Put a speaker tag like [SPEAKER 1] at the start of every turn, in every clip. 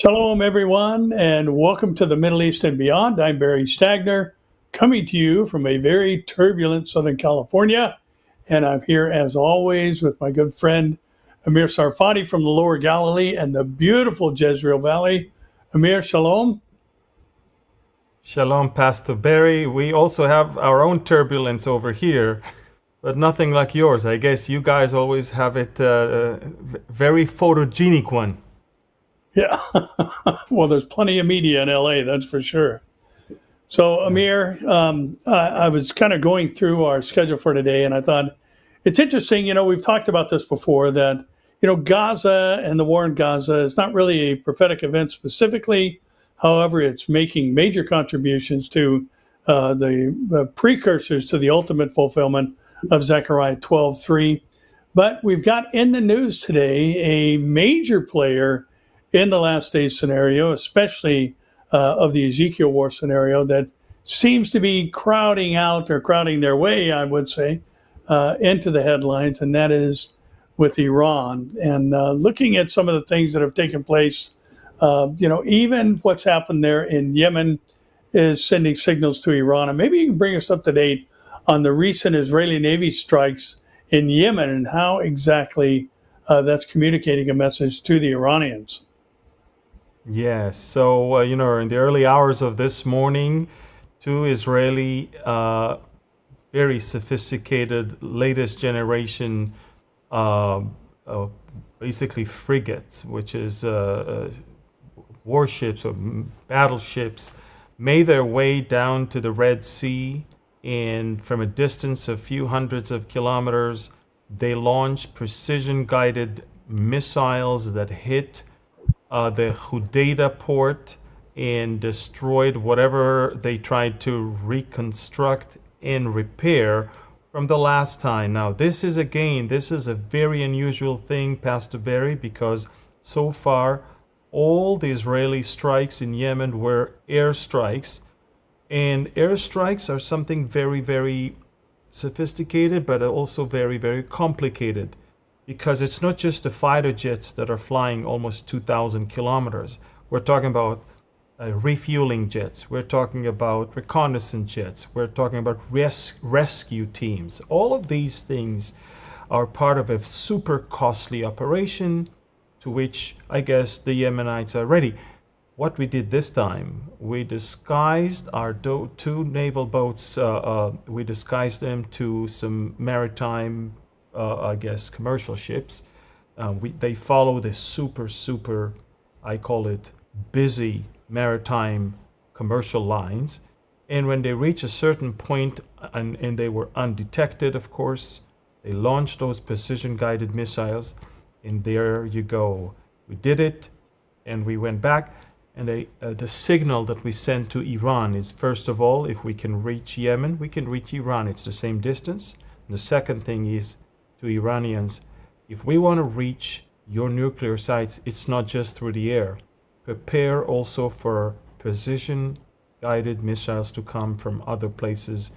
[SPEAKER 1] Shalom, everyone, and welcome to the Middle East and beyond. I'm Barry Stagner, coming to you from a very turbulent Southern California. And I'm here, as always, with my good friend Amir Sarfati from the Lower Galilee and the beautiful Jezreel Valley. Amir, shalom.
[SPEAKER 2] Shalom, Pastor Barry. We also have our own turbulence over here, but nothing like yours. I guess you guys always have it very photogenic one.
[SPEAKER 1] Yeah, well, there's plenty of media in LA, that's for sure. So,
[SPEAKER 2] Yeah.
[SPEAKER 1] Amir, I was kind of going through our schedule for today, and I thought it's interesting. We've talked about this before that, Gaza and the war in Gaza is not really a prophetic event specifically. However, it's making major contributions to the precursors to the ultimate fulfillment of Zechariah 12:3. But we've got in the news today a major player in the last days scenario, especially of the Ezekiel war scenario, that seems to be crowding out or crowding their way, I would say, into the headlines, and that is with Iran. And looking at some of the things that have taken place, even what's happened there in Yemen is sending signals to Iran. And maybe you can bring us up to date on the recent Israeli Navy strikes in Yemen and how exactly that's communicating a message to the Iranians.
[SPEAKER 2] Yes. So, in the early hours of this morning, two Israeli, very sophisticated, latest generation, uh, uh, basically frigates, which is warships or battleships, made their way down to the Red Sea. And from a distance of a few hundreds of kilometers, they launched precision guided missiles that hit the Hodeidah port and destroyed whatever they tried to reconstruct and repair from the last time. Now, this is a very unusual thing, Pastor Barry, because so far all the Israeli strikes in Yemen were airstrikes, and airstrikes are something very, very sophisticated, but also very, very complicated because it's not just the fighter jets that are flying almost 2,000 kilometers. We're talking about refueling jets. We're talking about reconnaissance jets. We're talking about rescue teams. All of these things are part of a super costly operation to which I guess the Yemenites are ready. What we did this time, we disguised our two naval boats, we disguised them to some maritime, I guess, commercial ships. They follow this super, I call it, busy maritime commercial lines. And when they reach a certain point, and they were undetected, of course, they launched those precision guided missiles. And there you go. We did it, and we went back. And the signal that we send to Iran is, first of all, if we can reach Yemen, we can reach Iran. It's the same distance. And the second thing is to Iranians, if we want to reach your nuclear sites, it's not just through the air. Prepare also for precision-guided missiles to come from other places.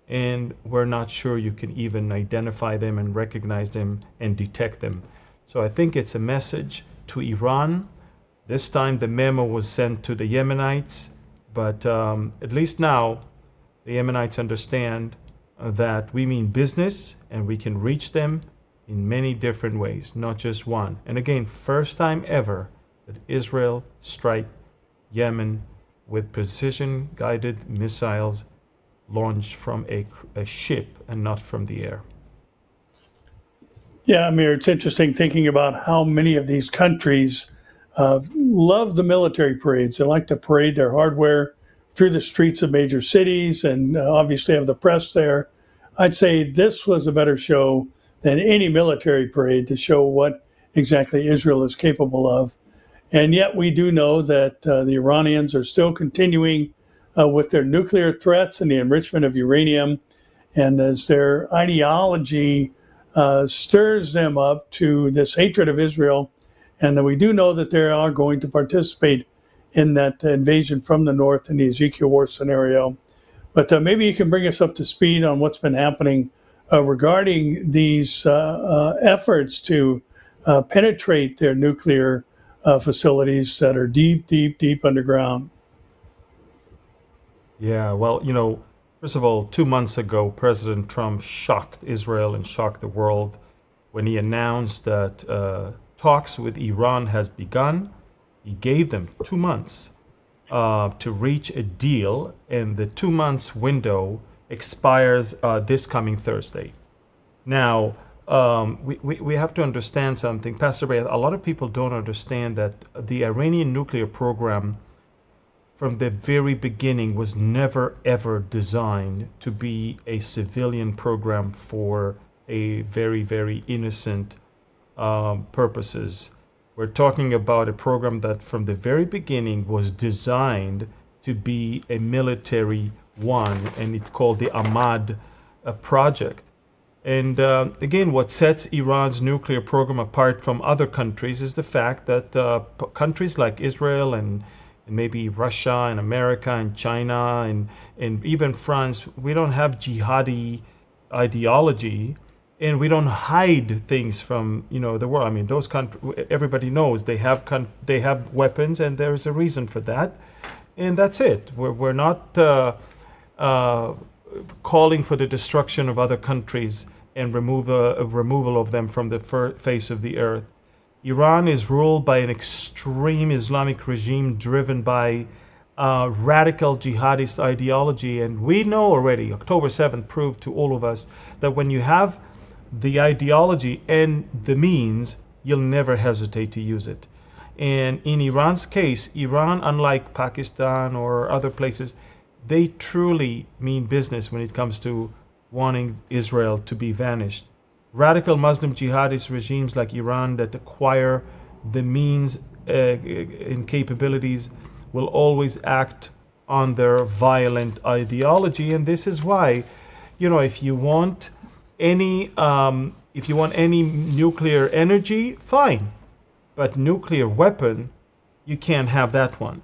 [SPEAKER 2] And we're not sure you can even identify them and recognize them and detect them. So I think it's a message to Iran. This time the memo was sent to the Yemenites, but at least now the Yemenites understand that we mean business and we can reach them in many different ways, not just one. And again, first time ever that Israel strike Yemen with precision-guided missiles launched from a ship and not from the air.
[SPEAKER 1] Yeah, Amir, it's interesting thinking about how many of these countries love the military parades. They like to parade their hardware through the streets of major cities and obviously have the press there. I'd say this was a better show than any military parade to show what exactly Israel is capable of. And yet we do know that the Iranians are still continuing with their nuclear threats and the enrichment of uranium. And as their ideology stirs them up to this hatred of Israel, and then we do know that they are going to participate in that invasion from the north in the Ezekiel war scenario. But maybe you can bring us up to speed on what's been happening regarding these efforts to penetrate their nuclear facilities that are deep, deep, deep underground.
[SPEAKER 2] Yeah, well, first of all, 2 months ago, President Trump shocked Israel and shocked the world when he announced that talks with Iran has begun. He gave them 2 months to reach a deal, and the 2 months window expires this coming Thursday. Now, we have to understand something. Pastor Bray, a lot of people don't understand that the Iranian nuclear program from the very beginning was never ever designed to be a civilian program for a very, very innocent purposes. We're talking about a program that from the very beginning was designed to be a military one, and it's called the Ahmad project. And again, what sets Iran's nuclear program apart from other countries is the fact that countries like Israel and maybe Russia and America and China and even France, we don't have jihadi ideology, and we don't hide things from the world. I mean, those countries, everybody knows they have weapons, and there's a reason for that, and that's it. We're not calling for the destruction of other countries and removal of them from the face of the earth. Iran is ruled by an extreme Islamic regime driven by radical jihadist ideology. And we know already, October 7th proved to all of us that when you have the ideology and the means, you'll never hesitate to use it. And in Iran's case, Iran, unlike Pakistan or other places, they truly mean business when it comes to wanting Israel to be vanished. Radical Muslim jihadist regimes like Iran that acquire the means and capabilities will always act on their violent ideology, and this is why, if you want any nuclear energy, fine, but nuclear weapon, you can't have that one.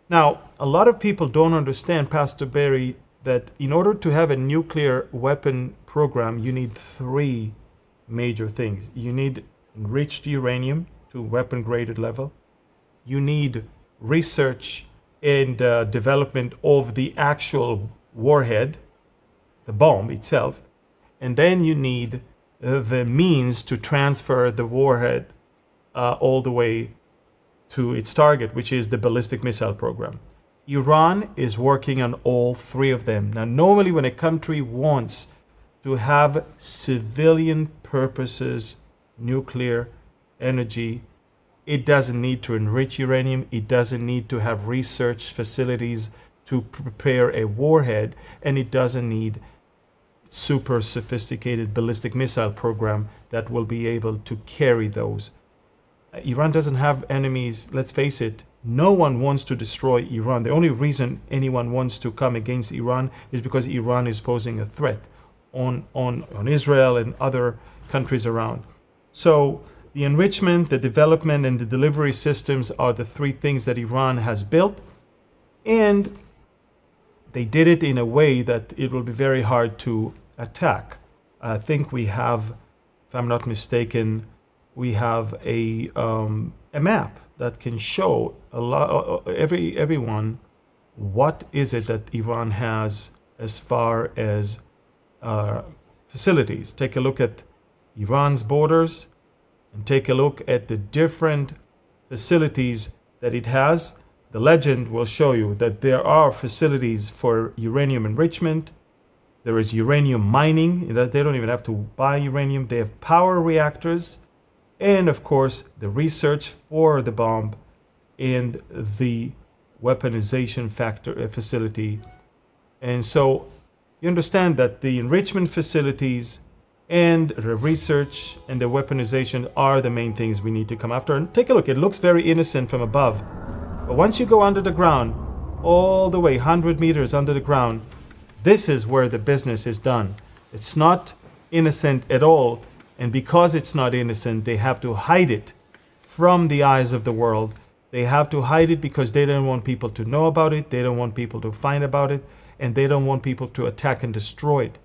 [SPEAKER 2] Now, a lot of people don't understand, Pastor Barry, that in order to have a nuclear weapon program, you need three major things. You need enriched uranium to weapon graded level. You need research and development of the actual warhead, the bomb itself. And then you need the means to transfer the warhead all the way to its target, which is the ballistic missile program. Iran is working on all three of them. Now, normally when a country wants to have civilian purposes nuclear energy, it doesn't need to enrich uranium. It doesn't need to have research facilities to prepare a warhead, and it doesn't need super sophisticated ballistic missile program that will be able to carry those. Iran doesn't have enemies. Let's face it. No one wants to destroy Iran. The only reason anyone wants to come against Iran is because Iran is posing a threat on Israel and other countries around. So the enrichment, the development, and the delivery systems are the three things that Iran has built. And they did it in a way that it will be very hard to attack. I think we have, if I'm not mistaken, we have a map that can show everyone what is it that Iran has as far as facilities. Take a look at Iran's borders and take a look at the different facilities that it has. The legend will show you that there are facilities for uranium enrichment. There is uranium mining. They don't even have to buy uranium. They have power reactors. And of course, the research for the bomb and the weaponization facility. And so you understand that the enrichment facilities and the research and the weaponization are the main things we need to come after. And take a look. It looks very innocent from above. But once you go under the ground, all the way 100 meters under the ground, this is where the business is done. It's not innocent at all. And because it's not innocent, they have to hide it from the eyes of the world. They have to hide it because they don't want people to know about it. They don't want people to find about it. And they don't want people to attack and destroy it.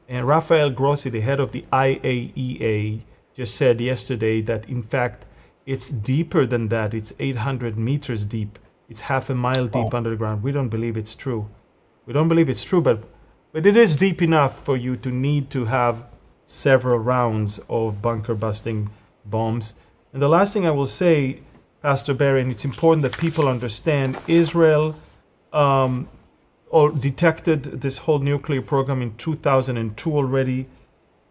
[SPEAKER 2] And Rafael Grossi, the head of the IAEA, just said yesterday that, in fact, It's deeper than that. It's 800 meters deep. It's half a mile deep under the ground. We don't believe it's true. We don't believe it's true, but it is deep enough for you to need to have several rounds of bunker busting bombs. And the last thing I will say, Pastor Barry, and it's important that people understand, Israel or detected this whole nuclear program in 2002 already,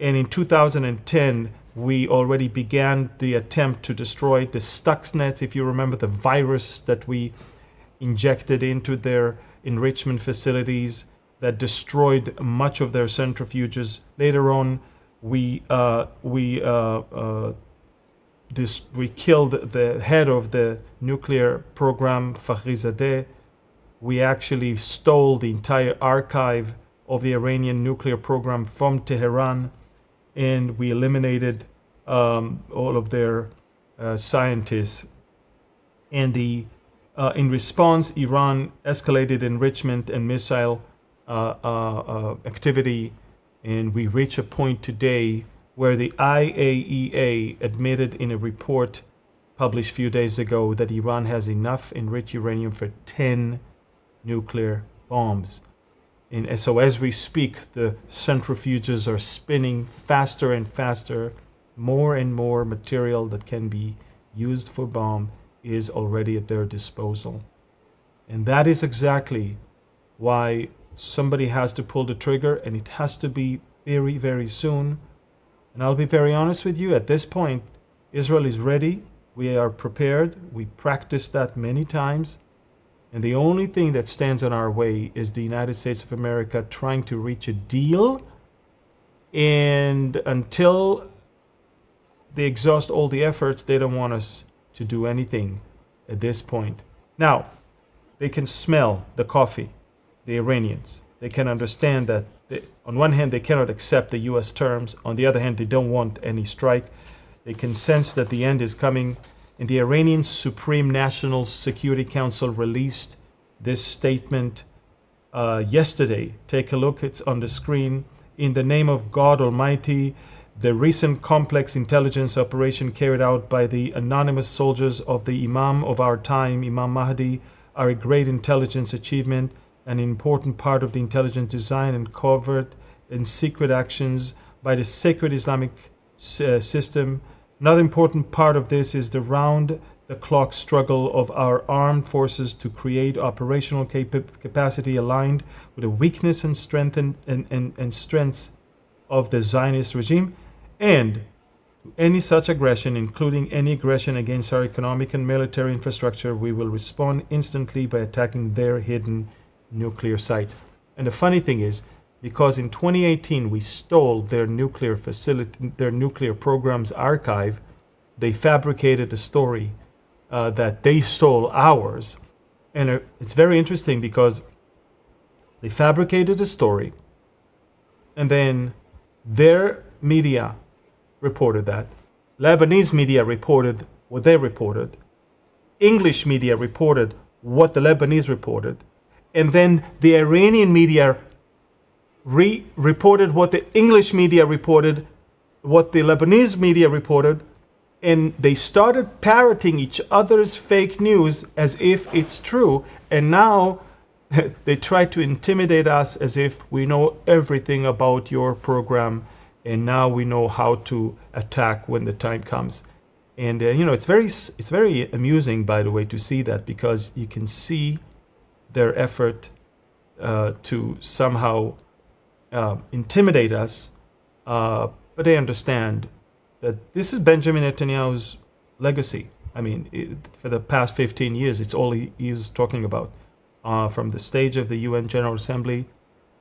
[SPEAKER 2] and in 2010 we already began the attempt to destroy the Stuxnet, if you remember, the virus that we injected into their enrichment facilities that destroyed much of their centrifuges. Later on, we killed the head of the nuclear program, Fakhrizadeh. We actually stole the entire archive of the Iranian nuclear program from Tehran, and we eliminated all of their scientists. And in response, Iran escalated enrichment and missile activity, and we reach a point today where the IAEA admitted in a report published a few days ago that Iran has enough enriched uranium for 10 nuclear bombs. And so as we speak, the centrifuges are spinning faster and faster. More and more material that can be used for bomb is already at their disposal. And that is exactly why somebody has to pull the trigger, and it has to be very, very soon. And I'll be very honest with you, at this point, Israel is ready. We are prepared. We practiced that many times. And the only thing that stands in our way is the United States of America trying to reach a deal. And until they exhaust all the efforts, they don't want us to do anything at this point. Now, they can smell the coffee, the Iranians. They can understand that, on one hand, they cannot accept the U.S. terms. On the other hand, they don't want any strike. They can sense that the end is coming. And the Iranian Supreme National Security Council released this statement yesterday. Take a look, it's on the screen. In the name of God Almighty, the recent complex intelligence operation carried out by the anonymous soldiers of the Imam of our time, Imam Mahdi, are a great intelligence achievement, an important part of the intelligence design and covert and secret actions by the sacred Islamic system. Another important part of this is the round-the-clock struggle of our armed forces to create operational capacity aligned with the weakness and strength and strengths of the Zionist regime, and to any such aggression, including any aggression against our economic and military infrastructure, we will respond instantly by attacking their hidden nuclear sites. And the funny thing is, because in 2018 we stole their nuclear facility, their nuclear programs archive, they fabricated a story that they stole ours. And it's very interesting because they fabricated a story, and then their media reported that. Lebanese media reported what they reported. English media reported what the Lebanese reported. And then the Iranian media reported what the English media reported, what the Lebanese media reported, and they started parroting each other's fake news as if it's true. And now they try to intimidate us as if we know everything about your program, and now we know how to attack when the time comes. And it's very amusing, by the way, to see that, because you can see their effort to somehow intimidate us, but they understand that this is Benjamin Netanyahu's legacy. I mean, for the past 15 years, it's all he was talking about, from the stage of the UN General Assembly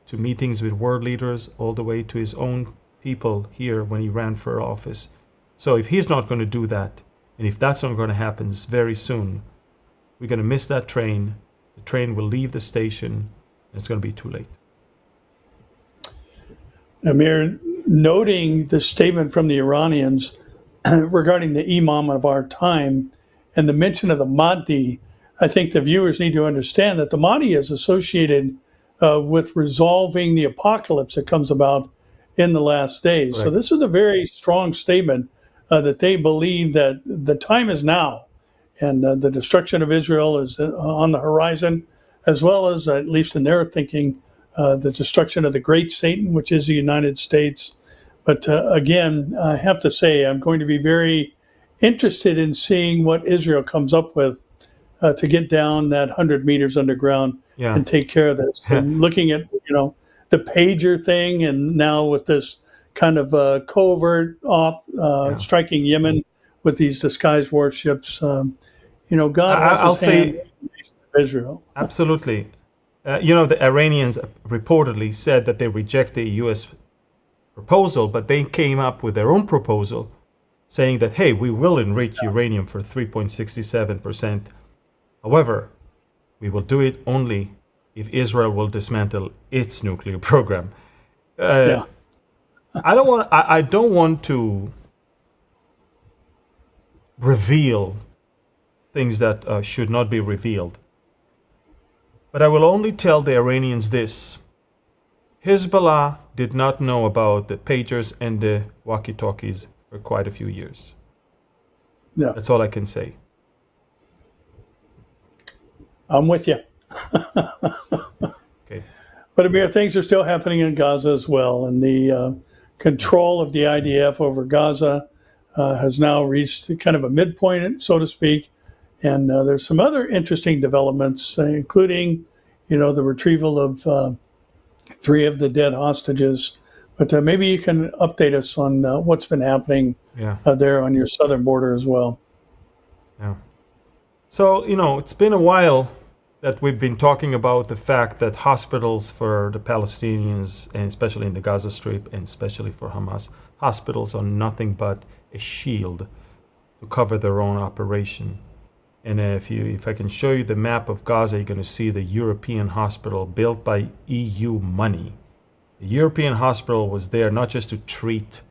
[SPEAKER 2] to meetings with world leaders, all the way to his own people here when he ran for office. So if he's not going to do that, and if that's not going to happen very soon, we're going to miss that train. The train will leave the station, and it's going to be too late.
[SPEAKER 1] Amir, noting the statement from the Iranians regarding the Imam of our time and the mention of the Mahdi, I think the viewers need to understand that the Mahdi is associated with resolving the apocalypse that comes about in the last days. Right. So this is a very strong statement that they believe that the time is now, and the destruction of Israel is on the horizon, as well as, at least in their thinking, the destruction of the great Satan, which is the United States. But again, I have to say, I'm going to be very interested in seeing what Israel comes up with to get down that 100 meters underground
[SPEAKER 2] Yeah.
[SPEAKER 1] and take care of this. And looking at, the pager thing, and now with this kind of covert op striking Yemen with these disguised warships, God has
[SPEAKER 2] I'll
[SPEAKER 1] his hand
[SPEAKER 2] say
[SPEAKER 1] in the nation of Israel.
[SPEAKER 2] absolutely. The Iranians reportedly said that they reject the U.S. proposal, but they came up with their own proposal saying that, hey, we will enrich uranium for 3.67%. However, we will do it only if Israel will dismantle its nuclear program.
[SPEAKER 1] Yeah.
[SPEAKER 2] I don't want to reveal things that should not be revealed. But I will only tell the Iranians this. Hezbollah did not know about the pagers and the walkie-talkies for quite a few years.
[SPEAKER 1] Yeah.
[SPEAKER 2] That's all I can say.
[SPEAKER 1] I'm with you.
[SPEAKER 2] Okay.
[SPEAKER 1] But Amir, things are still happening in Gaza as well, and the control of the IDF over Gaza has now reached kind of a midpoint, so to speak. And there's some other interesting developments, including, the retrieval of 3 of the dead hostages. But maybe you can update us on what's been happening there on your southern border as well.
[SPEAKER 2] Yeah. So, it's been a while that we've been talking about the fact that hospitals for the Palestinians, and especially in the Gaza Strip, and especially for Hamas, hospitals are nothing but a shield to cover their own operation. And if I can show you the map of Gaza, you're going to see the European hospital built by EU money. The European hospital was there not just to treat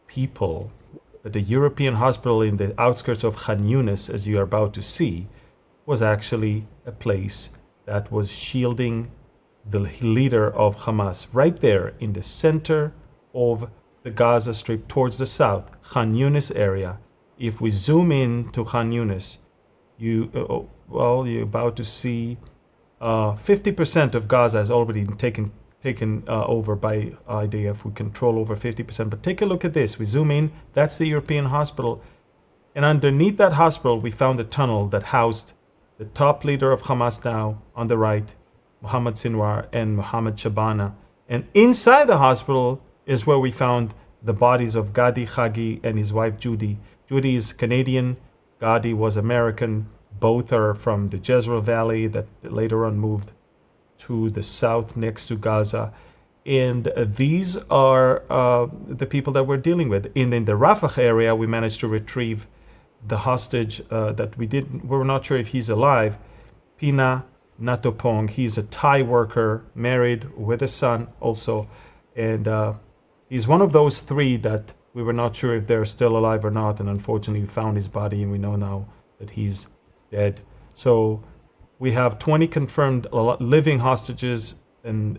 [SPEAKER 2] people, but the European hospital in the outskirts of Khan Yunis, as you are about to see, was actually a place that was shielding the leader of Hamas right there in the center of the Gaza Strip towards the south, Khan Yunis area. If we zoom in to Khan Yunis, you're about to see 50% of Gaza has already been taken over by IDF. We control over 50%. But take a look at this. We zoom in. That's the European hospital. And underneath that hospital, we found a tunnel that housed the top leader of Hamas now on the right, Mohammed Sinwar and Mohammed Shabana. And inside the hospital is where we found the bodies of Gadi Khagi and his wife Judy. Judy is Canadian. Gadi was American. Both are from the Jezreel Valley that later on moved to the south next to Gaza. And these are the people that we're dealing with. In the Rafah area, we managed to retrieve the hostage that we're not sure if he's alive, Pina Natopong. He's a Thai worker, married with a son also. And he's one of those 3 that we were not sure if they're still alive or not. And unfortunately, we found his body and we know now that he's dead. So we have 20 confirmed living hostages, and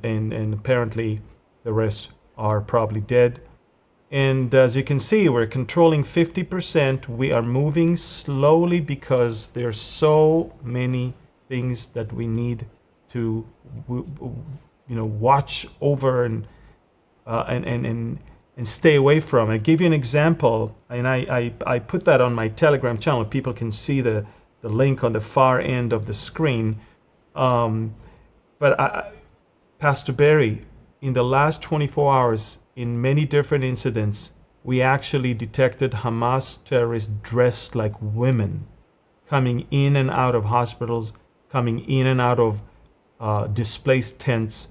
[SPEAKER 2] apparently the rest are probably dead. And as you can see, we're controlling 50%. We are moving slowly because there's so many things that we need to, watch over and stay away from. I'll give you an example, and I put that on my Telegram channel. People can see the link on the far end of the screen. Pastor Barry, in the last 24 hours, in many different incidents, we actually detected Hamas terrorists dressed like women, coming in and out of hospitals, coming in and out of displaced tents,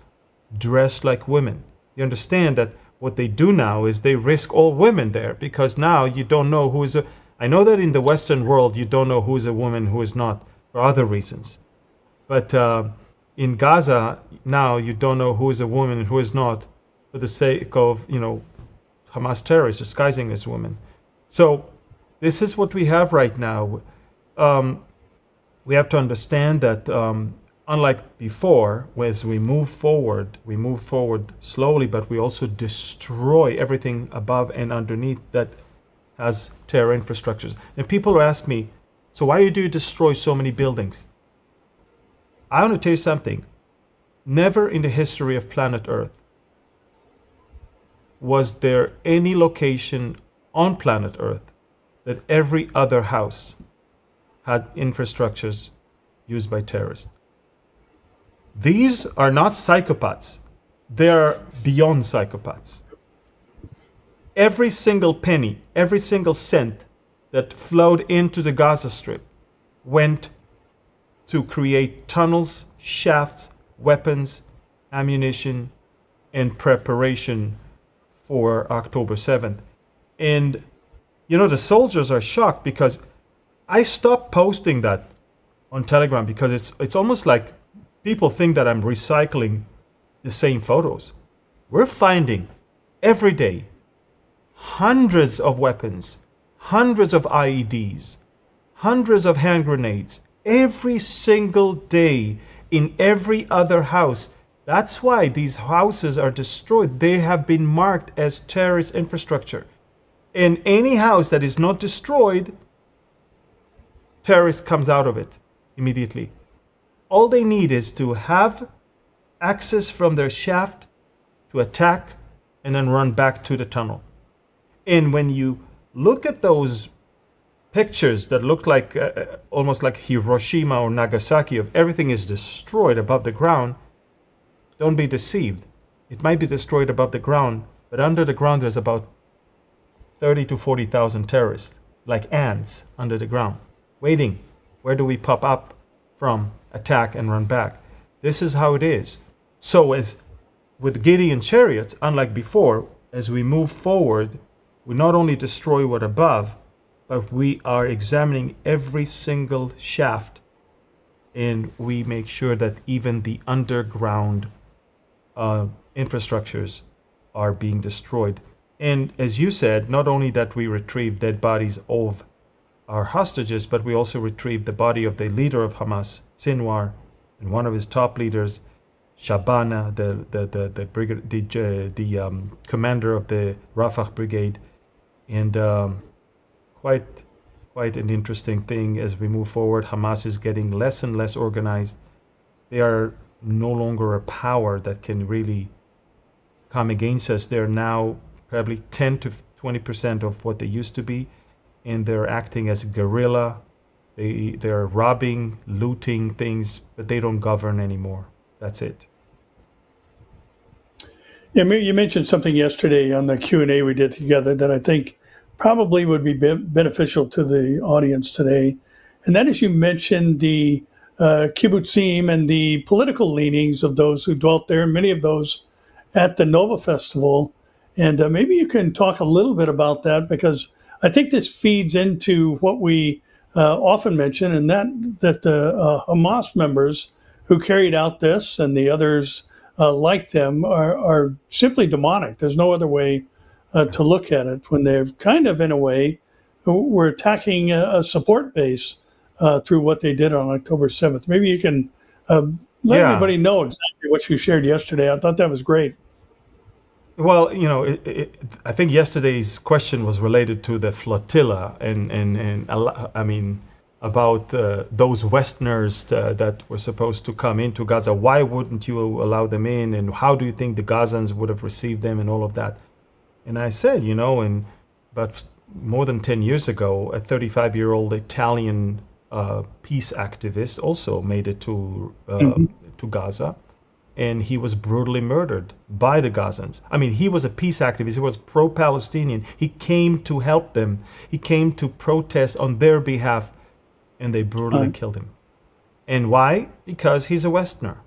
[SPEAKER 2] dressed like women. You understand that what they do now is they risk all women there, because now you don't know who is a... I know that in the Western world, you don't know who is a woman, who is not, for other reasons. But in Gaza, now you don't know who is a woman and who is not, for the sake of, Hamas terrorists disguising as women. So this is what we have right now. We have to understand that unlike before, as we move forward slowly, but we also destroy everything above and underneath that has terror infrastructures. And people ask me, so why do you destroy so many buildings? I want to tell you something. Never in the history of planet Earth was there any location on planet Earth that every other house had infrastructures used by terrorists. These are not psychopaths. They are beyond psychopaths. Every single penny, every single cent that flowed into the Gaza Strip went to create tunnels, shafts, weapons, ammunition, and preparation for October 7th. And, the soldiers are shocked because I stopped posting that on Telegram because it's almost like people think that I'm recycling the same photos. We're finding every day hundreds of weapons, hundreds of IEDs, hundreds of hand grenades, every single day in every other house. That's why these houses are destroyed. They have been marked as terrorist infrastructure. And any house that is not destroyed, terrorist comes out of it immediately. All they need is to have access from their shaft to attack and then run back to the tunnel. And when you look at those pictures that look like almost like Hiroshima or Nagasaki of everything is destroyed above the ground, don't be deceived. It might be destroyed above the ground, but under the ground there's about 30 to 40,000 terrorists, like ants under the ground, waiting. Where do we pop up from, attack, and run back? This is how it is. So as with Gideon chariots, unlike before, as we move forward, we not only destroy what above, but we are examining every single shaft, and we make sure that even the underground infrastructures are being destroyed. And as you said, not only that we retrieve dead bodies of our hostages, but we also retrieved the body of the leader of Hamas, Sinwar, and one of his top leaders, Shabana, the commander of the Rafah brigade, and quite an interesting thing as we move forward. Hamas is getting less and less organized. They are no longer a power that can really come against us. They're now probably 10 to 20% of what they used to be, and they're acting as guerrilla. They're robbing, looting things, but they don't govern anymore. That's it.
[SPEAKER 1] Yeah, you mentioned something yesterday on the Q&A we did together that I think probably would be beneficial to the audience today. And that is, you mentioned the kibbutzim and the political leanings of those who dwelt there, many of those at the Nova Festival. And maybe you can talk a little bit about that, because I think this feeds into what we often mention, and that the Hamas members who carried out this and the others like them are simply demonic. There's no other way to look at it, when they're kind of, in a way, were attacking a support base through what they did on October 7th. Maybe you can let everybody know exactly what you shared yesterday. I thought that was great.
[SPEAKER 2] Well, I think yesterday's question was related to the flotilla and I mean, about those Westerners that were supposed to come into Gaza. Why wouldn't you allow them in? And how do you think the Gazans would have received them and all of that? And I said, about more than 10 years ago, a 35-year-old Italian peace activist also made it to Gaza. And he was brutally murdered by the Gazans. I mean, he was a peace activist. He was pro-Palestinian. He came to help them. He came to protest on their behalf, and they brutally killed him. And why? Because he's a Westerner.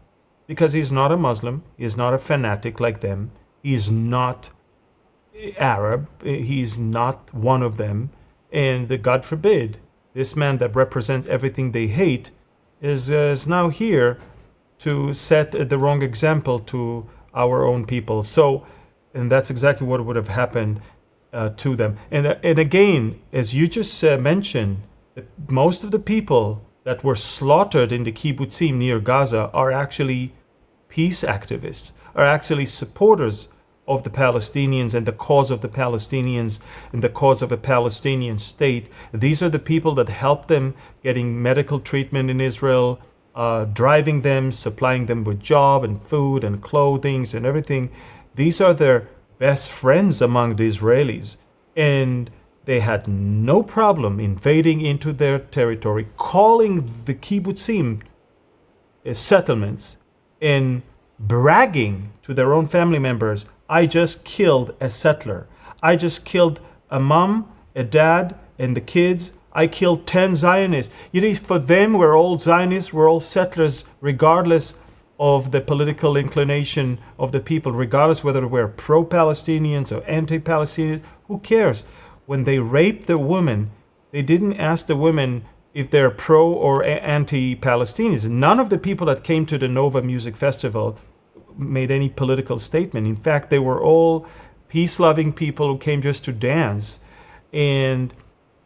[SPEAKER 2] Because he's not a Muslim. He's not a fanatic like them. He's not Arab. He's not one of them. And God forbid, this man that represents everything they hate is now here to set the wrong example to our own people. So, and that's exactly what would have happened to them. And again, as you just mentioned, most of the people that were slaughtered in the kibbutzim near Gaza are actually peace activists, are actually supporters of the Palestinians and the cause of the Palestinians and the cause of a Palestinian state. These are the people that help them getting medical treatment in Israel, driving them, supplying them with job and food and clothing and everything. These are their best friends among the Israelis. And they had no problem invading into their territory, calling the kibbutzim settlements, and bragging to their own family members, I just killed a settler. I just killed a mom, a dad, and the kids. I killed 10 Zionists. You know, for them, we're all Zionists, we're all settlers, regardless of the political inclination of the people, regardless whether we're pro-Palestinians or anti-Palestinians. Who cares? When they raped the woman, they didn't ask the women if they're pro or anti-Palestinians. None of the people that came to the Nova Music Festival made any political statement. In fact, they were all peace-loving people who came just to dance, and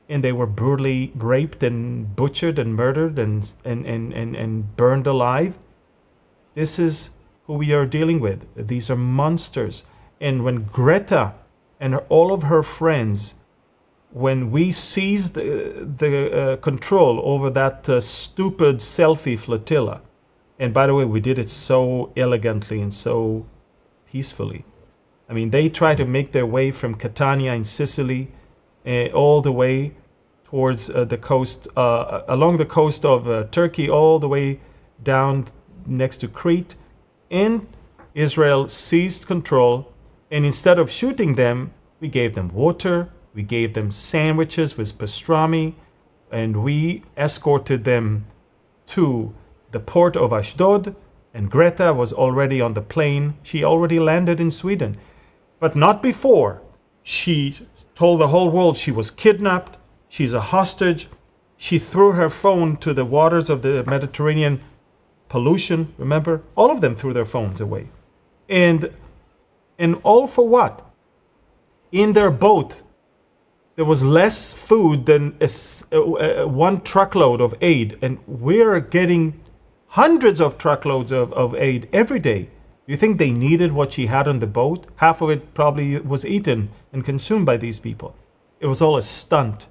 [SPEAKER 2] they were brutally raped and butchered and murdered and burned alive. This is who we are dealing with. These are monsters. And when Greta and all of her friends, when we seized the control over that stupid selfie flotilla, and by the way, we did it so elegantly and so peacefully. I mean, they tried to make their way from Catania in Sicily all the way towards the coast, along the coast of Turkey, all the way down next to Crete. And Israel seized control, and instead of shooting them, we gave them water, we gave them sandwiches with pastrami, and we escorted them to the port of Ashdod, and Greta was already on the plane. She already landed in Sweden, but not before. She told the whole world she was kidnapped, she's a hostage. She threw her phone to the waters of the Mediterranean. Pollution, remember? All of them threw their phones away. And all for what? In their boat, there was less food than one truckload of aid, and we're getting hundreds of truckloads of aid every day. You think they needed what she had on the boat? Half of it probably was eaten and consumed by these people. It was all a stunt.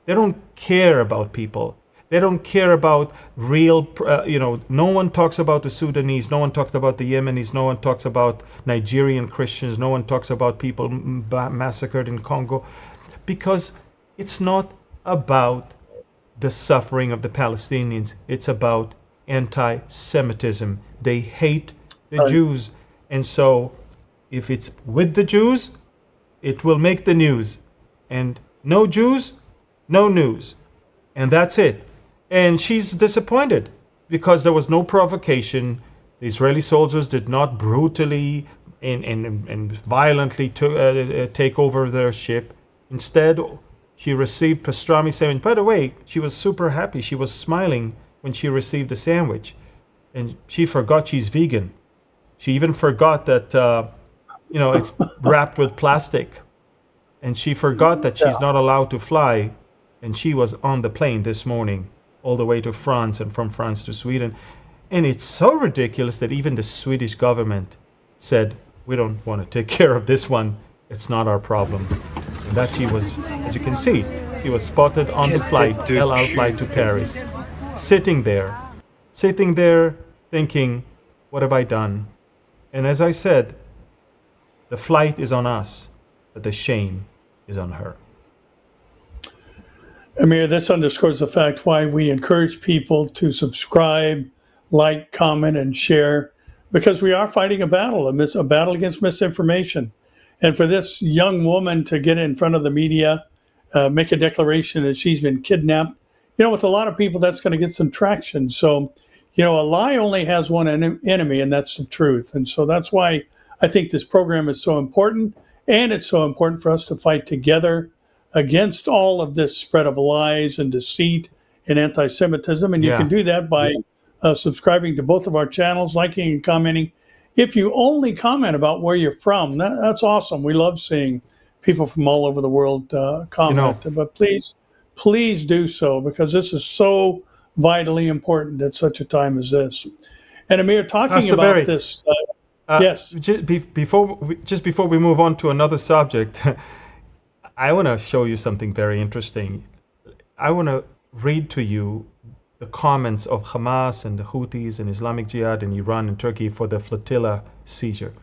[SPEAKER 2] They don't care about people. They don't care about real, no one talks about the Sudanese, no one talks about the Yemenis, no one talks about Nigerian Christians, no one talks about people massacred in Congo, because it's not about the suffering of the Palestinians. It's about anti-Semitism. They hate the Jews. And so if it's with the Jews, it will make the news. And no Jews, no news. And that's it. And she's disappointed because there was no provocation. The Israeli soldiers did not brutally and violently take over their ship. Instead, she received pastrami sandwich. By the way, she was super happy. She was smiling when she received the sandwich. And she forgot she's vegan. She even forgot that, it's wrapped with plastic. And she forgot that she's not allowed to fly. And she was on the plane this morning, all the way to France and from France to Sweden. And it's so ridiculous that even the Swedish government said, we don't want to take care of this one. It's not our problem. And that she was, as you can see, she was spotted on the flight, El Al flight to Paris, sitting there thinking, what have I done? And as I said, the flight is on us, but the shame is on her.
[SPEAKER 1] Amir, this underscores the fact why we encourage people to subscribe, like, comment, and share, because we are fighting a battle against misinformation. And for this young woman to get in front of the media, make a declaration that she's been kidnapped, with a lot of people, that's going to get some traction. So, a lie only has one enemy, and that's the truth. And so that's why I think this program is so important, and it's so important for us to fight together against all of this spread of lies and deceit and anti-Semitism. And you can do that by subscribing to both of our channels, liking and commenting. If you only comment about where you're from, that's awesome. We love seeing people from all over the world comment. But please do so, because this is so vitally important at such a time as this. And Amir, talking
[SPEAKER 2] Pastor
[SPEAKER 1] about
[SPEAKER 2] Barry.
[SPEAKER 1] this, Yes.
[SPEAKER 2] Just before we move on to another subject, I want to show you something very interesting. I want to read to you the comments of Hamas and the Houthis and Islamic Jihad in Iran and Turkey for the flotilla seizure.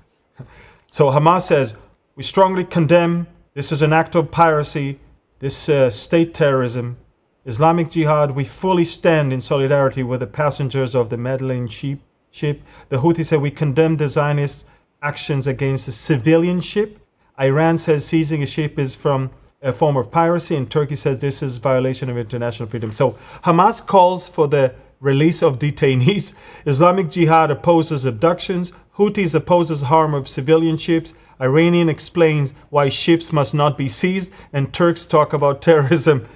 [SPEAKER 2] So Hamas says, we strongly condemn, this is an act of piracy, this state terrorism. Islamic Jihad, we fully stand in solidarity with the passengers of the Medellin ship. The Houthis say we condemn the Zionist actions against the civilian ship. Iran says seizing a ship is from a form of piracy, and Turkey says this is violation of international freedom. So Hamas calls for the release of detainees. Islamic Jihad opposes abductions. Houthis opposes harm of civilian ships. Iranian explains why ships must not be seized, and Turks talk about terrorism.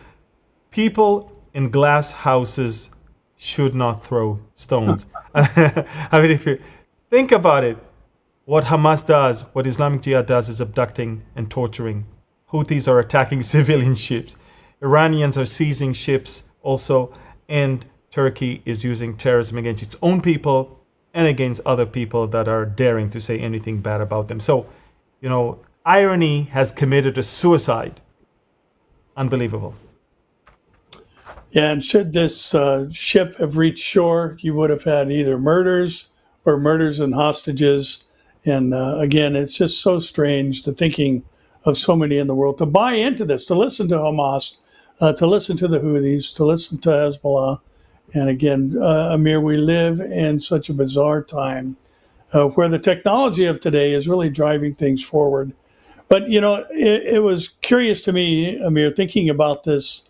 [SPEAKER 2] People in glass houses should not throw stones. I mean, if you think about it, what Hamas does, what Islamic Jihad does, is abducting and torturing. Houthis are attacking civilian ships. Iranians are seizing ships also. And Turkey is using terrorism against its own people and against other people that are daring to say anything bad about them. So, irony has committed a suicide. Unbelievable.
[SPEAKER 1] Yeah, and should this ship have reached shore, you would have had either murders and hostages. And again, it's just so strange to thinking of so many in the world to buy into this, to listen to Hamas, to listen to the Houthis, to listen to Hezbollah. And again, Amir, we live in such a bizarre time where the technology of today is really driving things forward. But, it was curious to me, Amir, thinking about this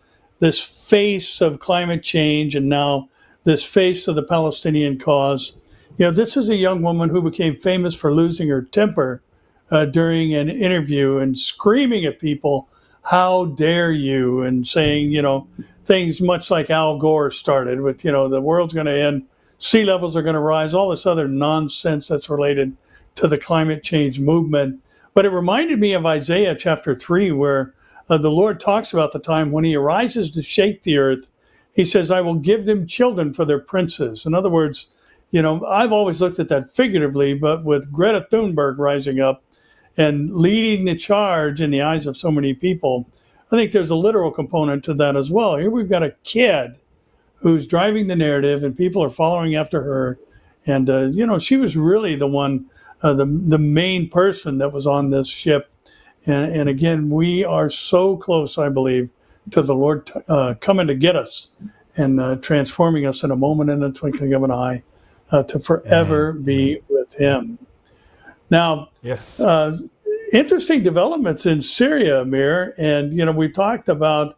[SPEAKER 1] face of climate change and now this face of the Palestinian cause. This is a young woman who became famous for losing her temper during an interview and screaming at people, how dare you, and saying, things much like Al Gore started with, the world's going to end, sea levels are going to rise, all this other nonsense that's related to the climate change movement. But it reminded me of Isaiah chapter 3, where the Lord talks about the time when he arises to shake the earth. He says, I will give them children for their princes. In other words, I've always looked at that figuratively, but with Greta Thunberg rising up and leading the charge in the eyes of so many people, I think there's a literal component to that as well. Here we've got a kid who's driving the narrative and people are following after her. And, she was really the one, the main person that was on this ship. And again, we are so close, I believe, to the Lord coming to get us and transforming us in a moment, in a twinkling of an eye, to forever be with him. Now,
[SPEAKER 2] yes,
[SPEAKER 1] interesting developments in Syria, Amir, and we've talked about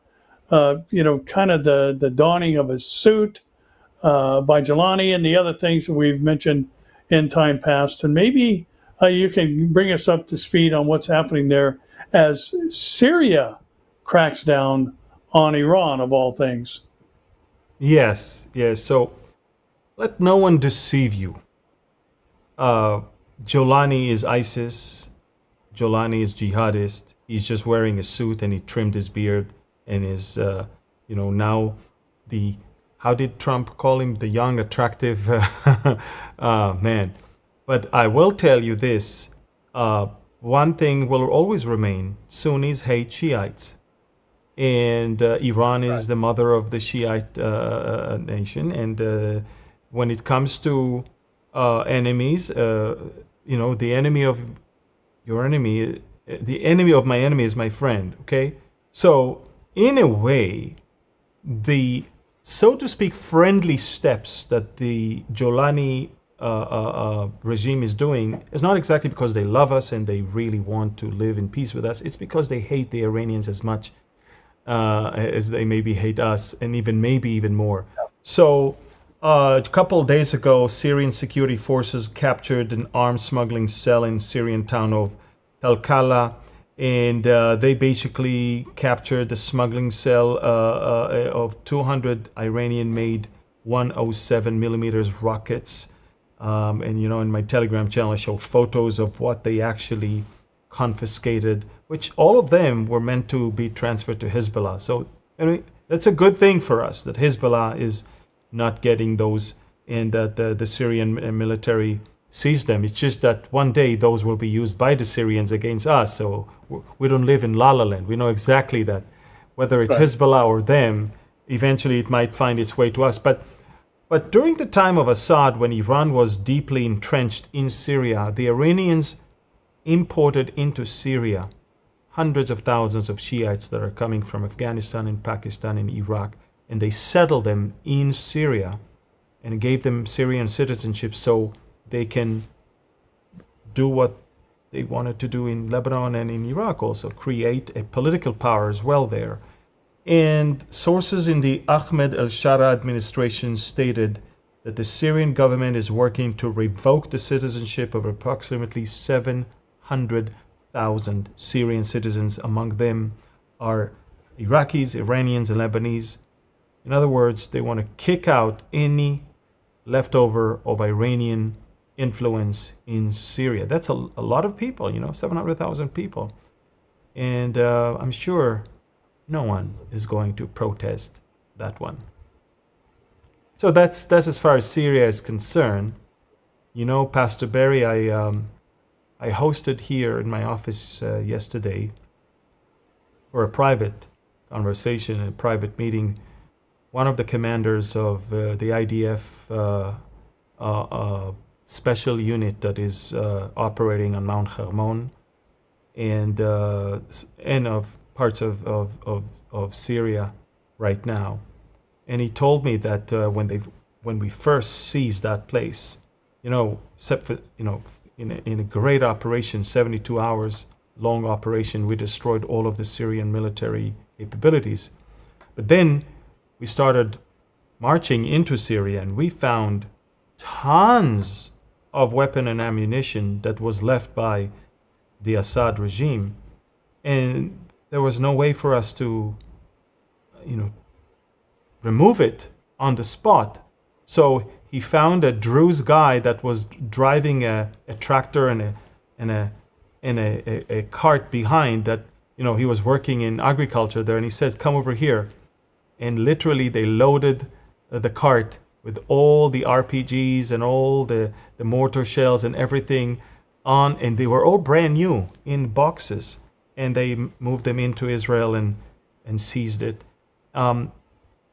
[SPEAKER 1] kind of the dawning of a suit by Jelani and the other things that we've mentioned in time past, and maybe you can bring us up to speed on what's happening there as Syria cracks down on Iran, of all things.
[SPEAKER 2] Yes. So let no one deceive you. Jolani is ISIS. Jolani is jihadist. He's just wearing a suit and he trimmed his beard and is, now how did Trump call him? The young, attractive man. But I will tell you this. One thing will always remain. Sunnis hate Shiites. And Iran is the mother of the Shiite nation. And when it comes to enemies, the enemy of your enemy, the enemy of my enemy is my friend, okay? So, in a way, the, so to speak, friendly steps that the Jolani regime is doing is not exactly because they love us and they really want to live in peace with us. It's because they hate the Iranians as much as they maybe hate us, and maybe even more. So a couple of days ago, Syrian security forces captured an arms smuggling cell in Syrian town of Talkala, and they basically captured the smuggling cell of 200 Iranian-made 107 millimeters rockets. And in my Telegram channel, I show photos of what they actually confiscated, which all of them were meant to be transferred to Hezbollah. So that's a good thing for us that Hezbollah is not getting those, and that the Syrian military seize them. It's just that one day those will be used by the Syrians against us. So we don't live in La La Land. We know exactly that whether it's
[SPEAKER 1] Right.
[SPEAKER 2] Hezbollah or them, eventually it might find its way to us. But during the time of Assad, when Iran was deeply entrenched in Syria, the Iranians imported into Syria hundreds of thousands of Shiites that are coming from Afghanistan and Pakistan and Iraq, and they settled them in Syria and gave them Syrian citizenship so they can do what they wanted to do in Lebanon and in Iraq also, create a political power as well there. And sources in the Ahmed al-Shara administration stated that the Syrian government is working to revoke the citizenship of approximately 700,000 Syrian citizens. Among them are Iraqis, Iranians, and Lebanese. In other words, they want to kick out any leftover of Iranian influence in Syria. That's a lot of people, 700,000 people. And I'm sure no one is going to protest that one. So that's as far as Syria is concerned. Pastor Barry, I hosted here in my office yesterday for a private conversation, a private meeting, one of the commanders of the IDF special unit that is operating on Mount Hermon and of parts of Syria right now. And he told me that when we first seized that place, except for, in a great operation, 72 hours long operation, we destroyed all of the Syrian military capabilities. But then we started marching into Syria and we found tons of weapon and ammunition that was left by the Assad regime. And there was no way for us to, remove it on the spot. So he found a Druze guy that was driving a tractor and a cart behind that, he was working in agriculture there. And he said, come over here. And literally they loaded the cart with all the RPGs and all the mortar shells and everything on. And they were all brand new in boxes. And they moved them into Israel and seized it.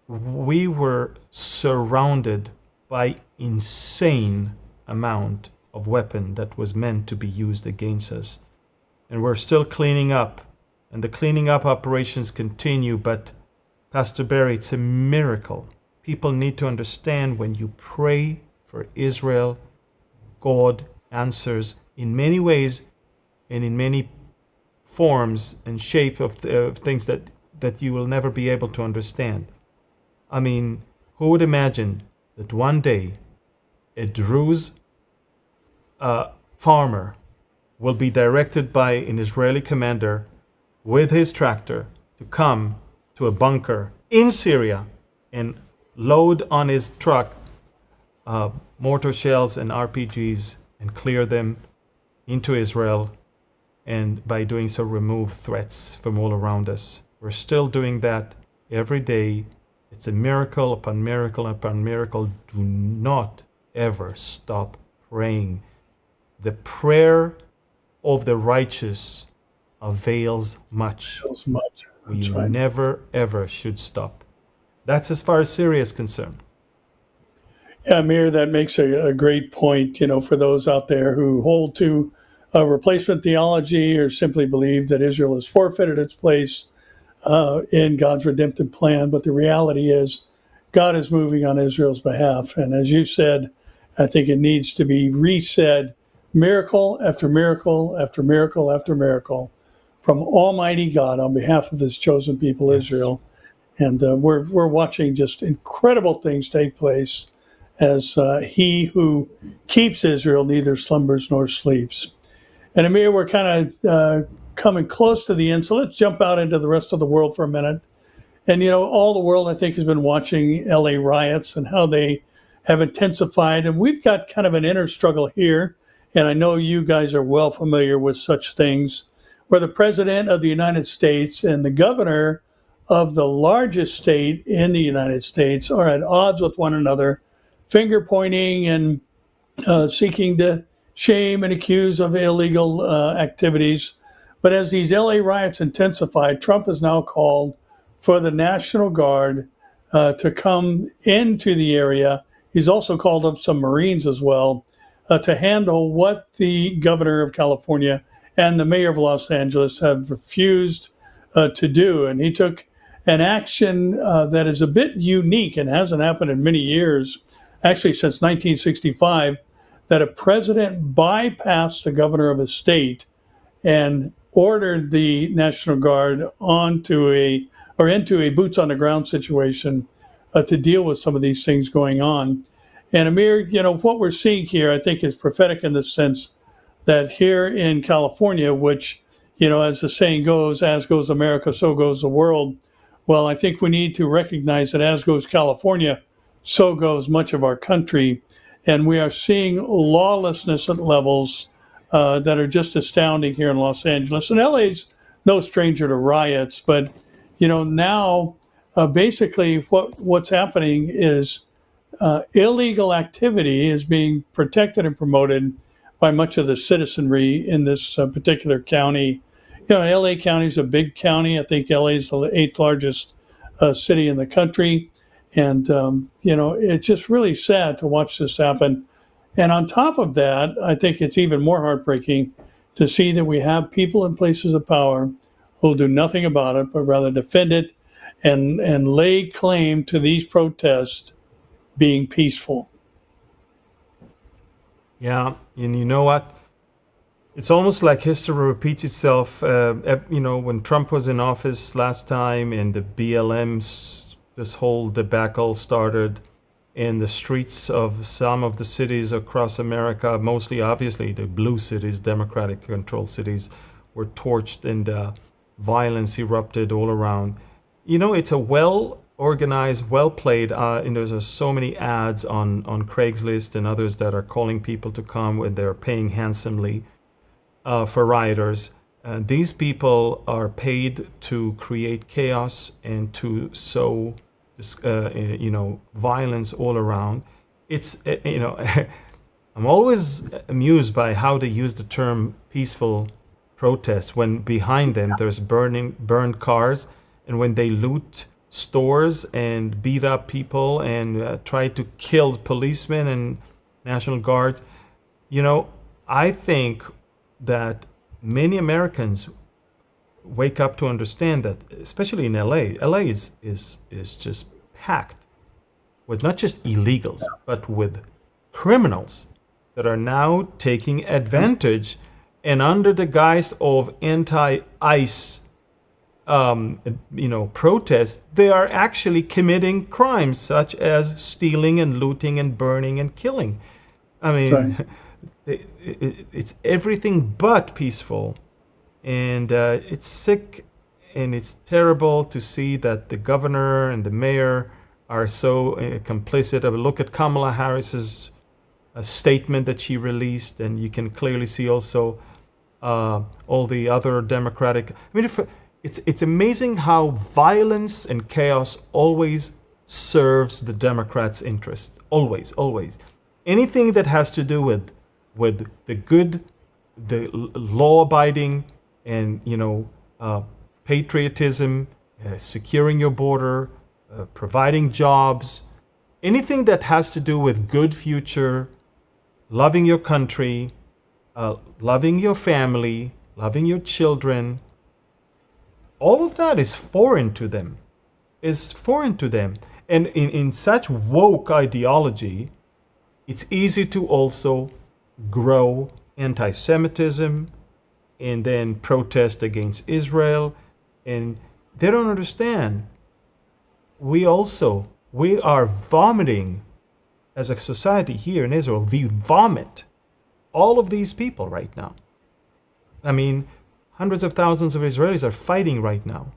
[SPEAKER 2] We were surrounded by insane amount of weapon that was meant to be used against us. And we're still cleaning up. And the cleaning up operations continue. But Pastor Barry, it's a miracle. People need to understand when you pray for Israel, God answers in many ways and in many forms and shape of things that you will never be able to understand. I mean, who would imagine that one day a Druze farmer will be directed by an Israeli commander with his tractor to come to a bunker in Syria and load on his truck mortar shells and RPGs and clear them into Israel, and by doing so remove threats from all around us. We're still doing that every day. It's a miracle upon miracle upon miracle. Do not ever stop praying. The prayer of the righteous avails much. We
[SPEAKER 1] right.
[SPEAKER 2] never ever should stop. That's as far as Syria is concerned.
[SPEAKER 1] Yeah, Amir, that makes a great point, for those out there who hold to a replacement theology or simply believe that Israel has forfeited its place in God's redemptive plan. But the reality is God is moving on Israel's behalf. And as you said, I think it needs to be resaid, miracle after miracle after miracle after miracle from Almighty God on behalf of his chosen people,
[SPEAKER 2] Yes.
[SPEAKER 1] Israel. And we're watching just incredible things take place as he who keeps Israel neither slumbers nor sleeps. And Amir, we're kind of coming close to the end, so let's jump out into the rest of the world for a minute. And, all the world, I think, has been watching LA riots and how they have intensified. And we've got kind of an inner struggle here. And I know you guys are well familiar with such things, where the president of the United States and the governor of the largest state in the United States are at odds with one another, finger pointing and seeking to shame and accused of illegal activities. But as these LA riots intensified, Trump has now called for the National Guard to come into the area. He's also called up some Marines as well to handle what the governor of California and the mayor of Los Angeles have refused to do. And he took an action that is a bit unique and hasn't happened in many years, actually since 1965, that a president bypassed the governor of a state and ordered the National Guard into a boots on the ground situation to deal with some of these things going on. And Amir, what we're seeing here, I think, is prophetic in the sense that here in California, which, as the saying goes, as goes America, so goes the world. Well, I think we need to recognize that as goes California, so goes much of our country. And we are seeing lawlessness at levels that are just astounding here in Los Angeles. And LA's no stranger to riots, but now basically what's happening is illegal activity is being protected and promoted by much of the citizenry in this particular county. LA County is a big county. I think LA is the 8th largest city in the country. And, it's just really sad to watch this happen. And on top of that, I think it's even more heartbreaking to see that we have people in places of power who will do nothing about it, but rather defend it and lay claim to these protests being peaceful.
[SPEAKER 2] Yeah, and you know what? It's almost like history repeats itself. When Trump was in office last time and the BLMs, this whole debacle started in the streets of some of the cities across America, mostly obviously the blue cities, Democratic controlled cities, were torched and violence erupted all around. It's a well-organized, well-played, and there's so many ads on Craigslist and others that are calling people to come when they're paying handsomely for rioters. These people are paid to create chaos and to sow violence all around. It's, I'm always amused by how they use the term peaceful protest when behind them there's burned cars, and when they loot stores and beat up people and try to kill policemen and National Guards. I think that many Americans wake up to understand that, especially in LA is just packed with not just illegals, but with criminals that are now taking advantage, and under the guise of anti-ICE protests, they are actually committing crimes such as stealing and looting and burning and killing. I mean, it's everything but peaceful. And it's sick and it's terrible to see that the governor and the mayor are so complicit. Look at Kamala Harris's statement that she released, and you can clearly see also all the other Democratic. I mean, it's amazing how violence and chaos always serves the Democrats' interests. Always, always. Anything that has to do with the good, the law-abiding, and patriotism, securing your border, providing jobs, anything that has to do with good future, loving your country, loving your family, loving your children, all of that is foreign to them. And in such woke ideology, it's easy to also grow anti-Semitism and then protest against Israel. And they don't understand. We are vomiting as a society here in Israel. We vomit all of these people right now. I mean, hundreds of thousands of Israelis are fighting right now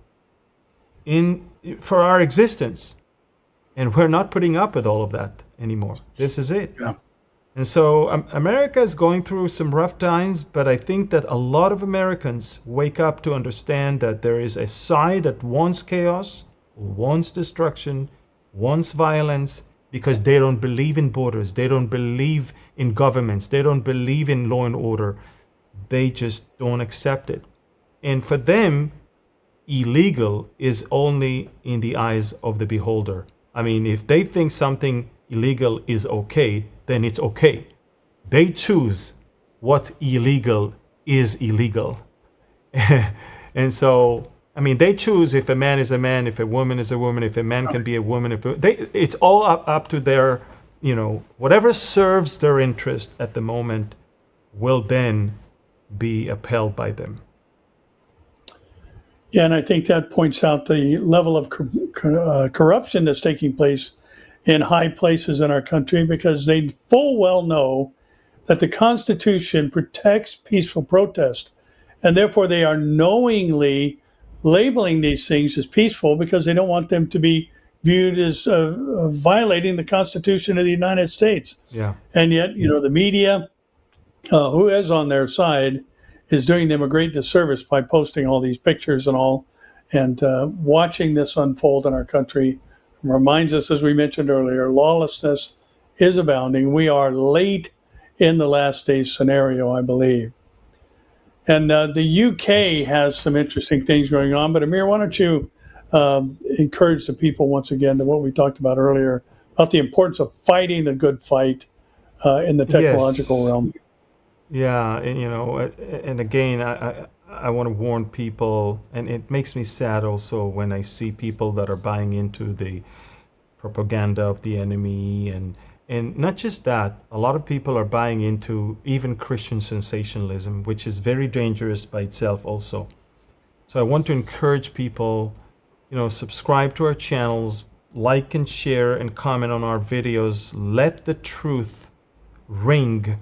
[SPEAKER 2] for our existence. And we're not putting up with all of that anymore. This is it.
[SPEAKER 1] Yeah.
[SPEAKER 2] And so America is going through some rough times, but I think that a lot of Americans wake up to understand that there is a side that wants chaos, wants destruction, wants violence, because they don't believe in borders, they don't believe in governments, they don't believe in law and order. They just don't accept it. And for them, illegal is only in the eyes of the beholder. I mean, if they think something illegal is okay, then it's okay. They choose what illegal is illegal. And so, I mean, they choose if a man is a man, if a woman is a woman, if a man can be a woman. It's all up to their, whatever serves their interest at the moment will then be upheld by them.
[SPEAKER 1] Yeah, and I think that points out the level of corruption that's taking place in high places in our country, because they full well know that the Constitution protects peaceful protest, and therefore they are knowingly labeling these things as peaceful because they don't want them to be viewed as violating the Constitution of the United States.
[SPEAKER 2] Yeah.
[SPEAKER 1] And yet, the media, who is on their side, is doing them a great disservice by posting all these pictures and all. And watching this unfold in our country reminds us, as we mentioned earlier, lawlessness is abounding. We are late in the last days scenario, I believe. And the UK has some interesting things going on. But Amir, why don't you encourage the people once again to what we talked about earlier about the importance of fighting the good fight in the technological realm.
[SPEAKER 2] Yeah, and again, I want to warn people, and it makes me sad also when I see people that are buying into the propaganda of the enemy, and not just that, a lot of people are buying into even Christian sensationalism, which is very dangerous by itself also. So I want to encourage people, subscribe to our channels, like and share and comment on our videos. Let the truth ring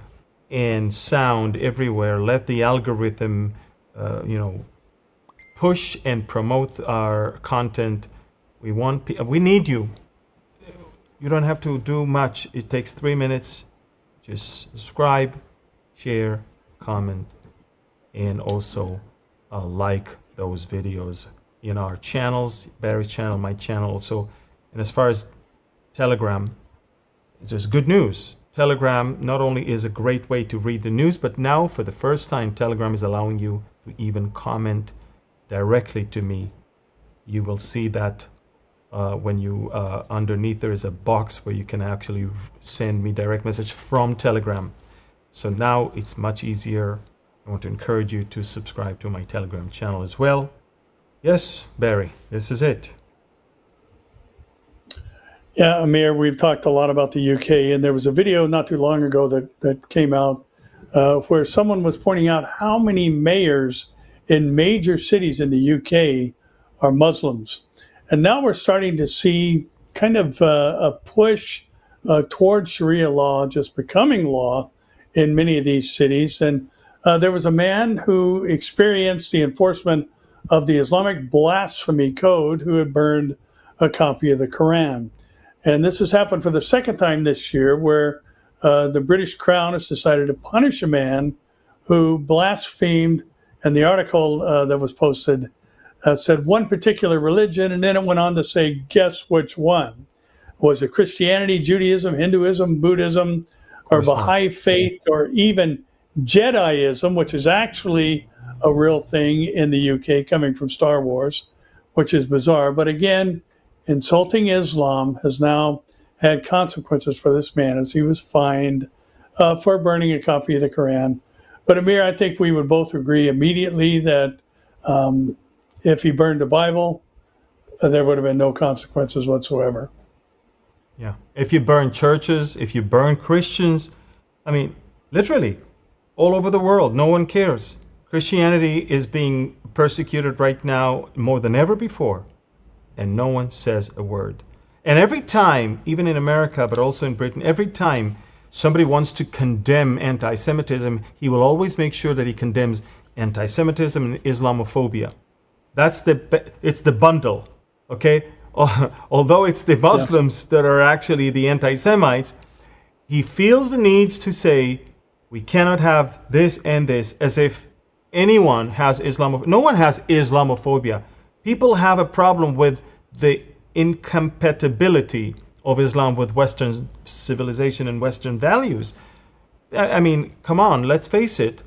[SPEAKER 2] and sound everywhere. Let the algorithm, push and promote our content. We need you. You don't have to do much. It takes 3 minutes. Just subscribe, share, comment, and also like those videos in our channels, Barry's channel, my channel also. And as far as Telegram, it's just good news. Telegram not only is a great way to read the news, but now for the first time, Telegram is allowing you to even comment directly to me. You will see that when you underneath there is a box where you can actually send me direct message from Telegram. So now it's much easier. I want to encourage you to subscribe to my Telegram channel as well. Yes, Barry, this is it.
[SPEAKER 1] Yeah, Amir, we've talked a lot about the UK, and there was a video not too long ago that came out where someone was pointing out how many mayors in major cities in the UK are Muslims. And now we're starting to see kind of a push towards Sharia law just becoming law in many of these cities. And there was a man who experienced the enforcement of the Islamic blasphemy code who had burned a copy of the Quran. And this has happened for the second time this year, where the British Crown has decided to punish a man who blasphemed. And the article that was posted said one particular religion, and then it went on to say, guess which one? Was it Christianity, Judaism, Hinduism, Buddhism, or Baha'i faith, or even Jediism, which is actually a real thing in the UK coming from Star Wars, which is bizarre. But again, insulting Islam has now had consequences for this man, as he was fined for burning a copy of the Quran. But Amir, I think we would both agree immediately that if he burned the Bible, there would have been no consequences whatsoever.
[SPEAKER 2] Yeah. If you burn churches, if you burn Christians, I mean, literally, all over the world, no one cares. Christianity is being persecuted right now more than ever before, and no one says a word. And every time, even in America, but also in Britain, every time somebody wants to condemn anti-Semitism, he will always make sure that he condemns anti-Semitism and Islamophobia. It's the bundle, okay? Although it's the Muslims that are actually the anti-Semites, he feels the needs to say, we cannot have this and this, as if anyone has Islamophobia. No one has Islamophobia. People have a problem with the incompatibility of Islam with Western civilization and Western values. I mean, come on, let's face it.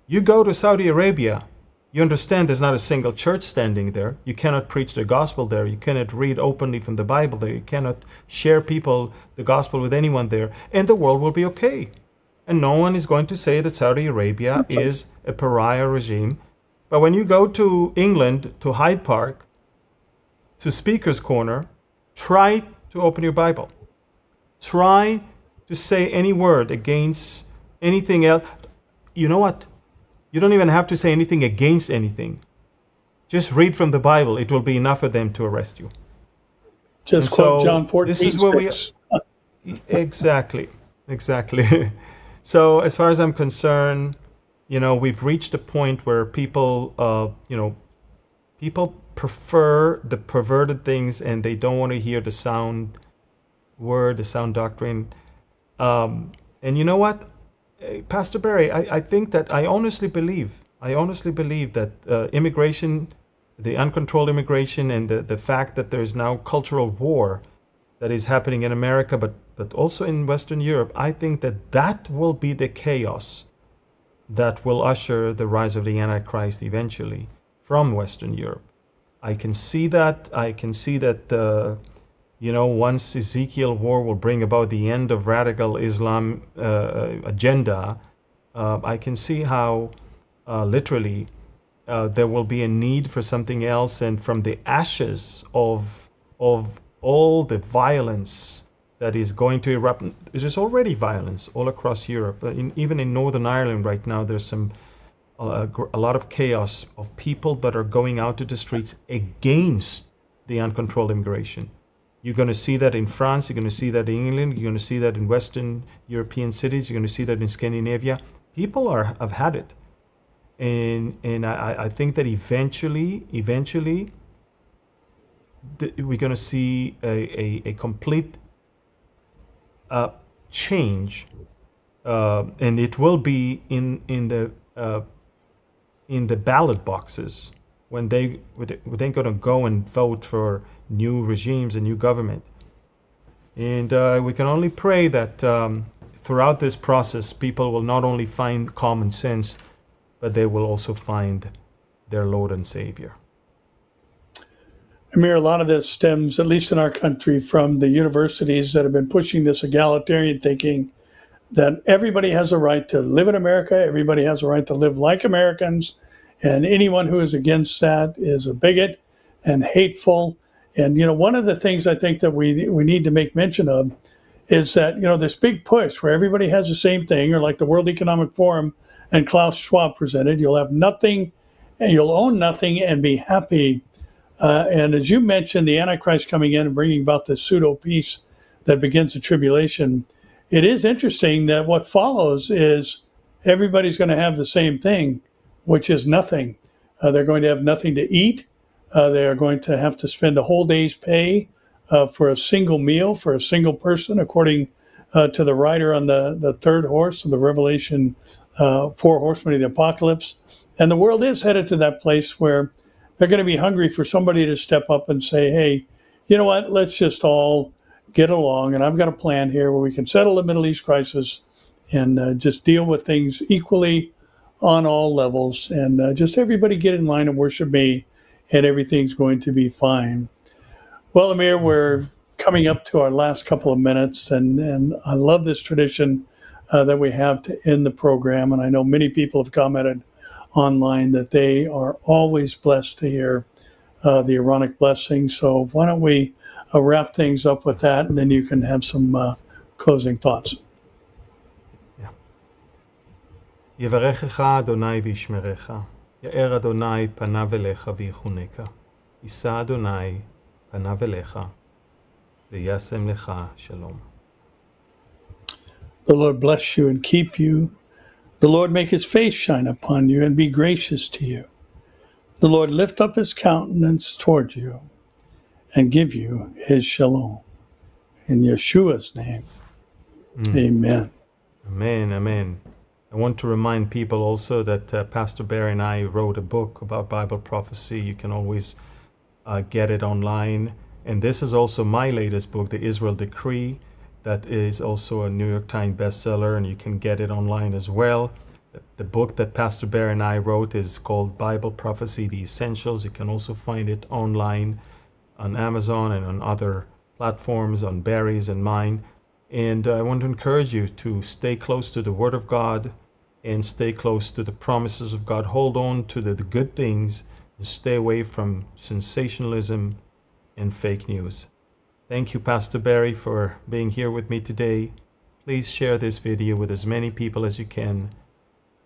[SPEAKER 2] You go to Saudi Arabia, you understand there's not a single church standing there. You cannot preach the gospel there. You cannot read openly from the Bible there. You cannot share the gospel with anyone there. And the world will be okay. And no one is going to say that Saudi Arabia is a pariah regime. But when you go to England, to Hyde Park, to Speaker's Corner, try to open your Bible. Try to say any word against anything else. You know what? You don't even have to say anything against anything. Just read from the Bible. It will be enough for them to arrest you.
[SPEAKER 1] Just quote John 14,
[SPEAKER 2] this is where
[SPEAKER 1] 6.
[SPEAKER 2] Exactly. So as far as I'm concerned, we've reached a point where people, people prefer the perverted things and they don't want to hear the sound word, the sound doctrine. And you know what? Pastor Barry, I think that I honestly believe that immigration, the uncontrolled immigration, and the fact that there is now cultural war that is happening in America, but also in Western Europe, I think that will be the chaos that will usher the rise of the Antichrist eventually from Western Europe. I can see that. Once Ezekiel war will bring about the end of radical Islam agenda, I can see how literally there will be a need for something else, and from the ashes of all the violence that is going to erupt. There's already violence all across Europe. Even in Northern Ireland right now, there's a lot of chaos of people that are going out to the streets against the uncontrolled immigration. You're going to see that in France, you're going to see that in England, you're going to see that in Western European cities, you're going to see that in Scandinavia. People have had it. And I think that eventually we're going to see a complete change, and it will be in the ballot boxes when they're going to go and vote for new regimes and new government. And we can only pray that throughout this process, people will not only find common sense, but they will also find their Lord and Savior.
[SPEAKER 1] Amir, a lot of this stems, at least in our country, from the universities that have been pushing this egalitarian thinking that everybody has a right to live in America, everybody has a right to live like Americans, and anyone who is against that is a bigot and hateful. And, one of the things I think that we need to make mention of is that, this big push where everybody has the same thing, or like the World Economic Forum and Klaus Schwab presented, you'll have nothing, and you'll own nothing and be happy. And as you mentioned, the Antichrist coming in and bringing about the pseudo peace that begins the tribulation. It is interesting that what follows is everybody's going to have the same thing, which is nothing. They're going to have nothing to eat. They are going to have to spend a whole day's pay for a single meal for a single person, according to the rider on the third horse of the Revelation 4 horsemen of the apocalypse. And the world is headed to that place where they're going to be hungry for somebody to step up and say, hey, you know what, let's just all get along. And I've got a plan here where we can settle the Middle East crisis and just deal with things equally on all levels. And just everybody get in line and worship me, and everything's going to be fine. Well, Amir, we're coming up to our last couple of minutes, and I love this tradition that we have to end the program. And I know many people have commented online that they are always blessed to hear the Aaronic blessing. So why don't we wrap things up with that, and then you can have some closing thoughts.
[SPEAKER 2] יברכך אדוני וישמרך, יאר אדוני פניו אליך ויחונקה, יישא אדוני פניו אליך וישם לך שלום.
[SPEAKER 1] The Lord bless you and keep you. The Lord make his face shine upon you and be gracious to you. The Lord lift up his countenance toward you and give you his shalom. In Yeshua's name, amen.
[SPEAKER 2] Amen, amen. I want to remind people also that Pastor Barry and I wrote a book about Bible prophecy. You can always get it online. And this is also my latest book, The Israel Decree, that is also a New York Times bestseller, and you can get it online as well. The book that Pastor Barry and I wrote is called Bible Prophecy, The Essentials. You can also find it online on Amazon and on other platforms, on Barry's and mine. And I want to encourage you to stay close to the Word of God and stay close to the promises of God. Hold on to the good things and stay away from sensationalism and fake news. Thank you, Pastor Barry, for being here with me today. Please share this video with as many people as you can.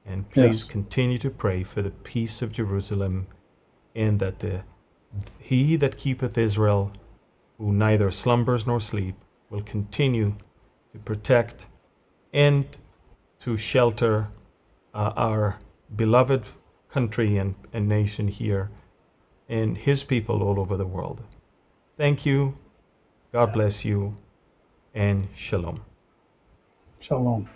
[SPEAKER 2] And please continue to pray for the peace of Jerusalem, and that he that keepeth Israel, who neither slumbers nor sleep, will continue to protect and to shelter our beloved country and nation here, and his people all over the world. Thank you. God bless you, and shalom.
[SPEAKER 1] Shalom.